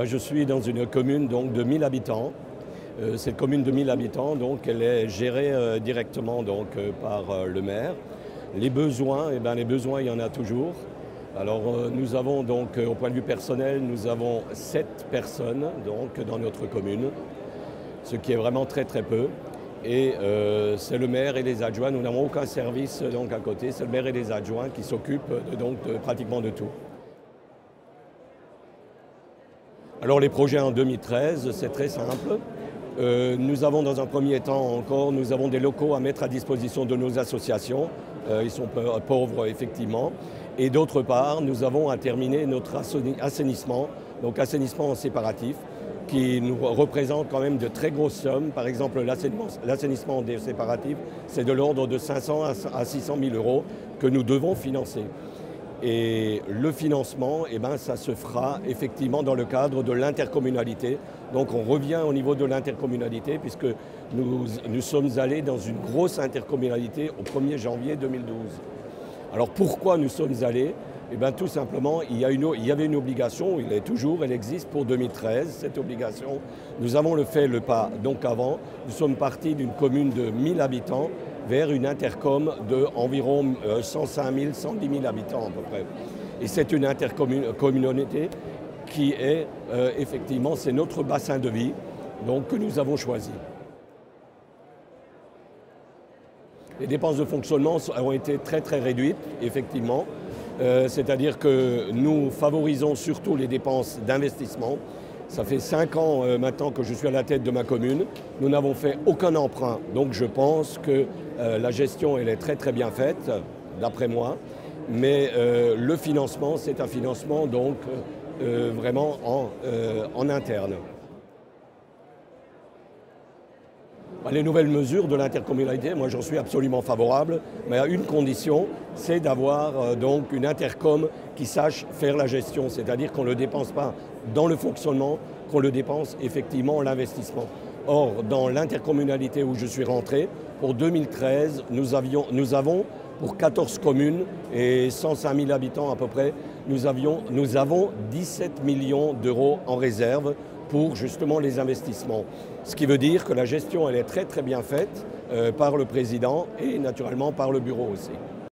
Je suis dans une commune donc, de 1000 habitants. Cette commune de 1000 habitants, donc, elle est gérée directement par le maire. Les besoins, les besoins, il y en a toujours. Alors nous avons donc, au point de vue personnel, nous avons 7 personnes donc, dans notre commune, ce qui est vraiment très très peu. Et c'est le maire et les adjoints, nous n'avons aucun service donc, à côté, c'est le maire et les adjoints qui s'occupent pratiquement de tout. Alors les projets en 2013, c'est très simple. Nous avons dans un premier temps encore, nous avons des locaux à mettre à disposition de nos associations. Ils sont pauvres effectivement. Et d'autre part, nous avons à terminer notre assainissement, donc assainissement en séparatif, qui nous représente quand même de très grosses sommes. Par exemple, l'assainissement des séparatifs, c'est de l'ordre de 500 à 600 000 euros que nous devons financer. Et le financement, ça se fera effectivement dans le cadre de l'intercommunalité. Donc on revient au niveau de l'intercommunalité puisque nous sommes allés dans une grosse intercommunalité au 1er janvier 2012. Alors pourquoi nous sommes allés ? Tout simplement, il y avait une obligation, elle existe pour 2013, cette obligation. Nous avons fait le pas donc avant. Nous sommes partis d'une commune de 1000 habitants vers une intercom d'environ 105 000, 110 000 habitants à peu près. Et c'est une intercommunalité qui est effectivement, c'est notre bassin de vie donc, que nous avons choisi. Les dépenses de fonctionnement ont été très très réduites, effectivement. C'est-à-dire que nous favorisons surtout les dépenses d'investissement. Ça fait 5 ans maintenant que je suis à la tête de ma commune. Nous n'avons fait aucun emprunt. Donc je pense que la gestion elle est très très bien faite, d'après moi. Mais le financement, c'est un financement donc, vraiment en interne. Les nouvelles mesures de l'intercommunalité, moi j'en suis absolument favorable, mais à une condition, c'est d'avoir donc une intercom qui sache faire la gestion, c'est-à-dire qu'on ne le dépense pas dans le fonctionnement, qu'on le dépense effectivement en l'investissement. Or, dans l'intercommunalité où je suis rentré, pour 2013, nous avons pour 14 communes et 105 000 habitants à peu près, nous avons 17 millions d'euros en réserve pour justement les investissements. Ce qui veut dire que la gestion elle est très très bien faite par le président et naturellement par le bureau aussi.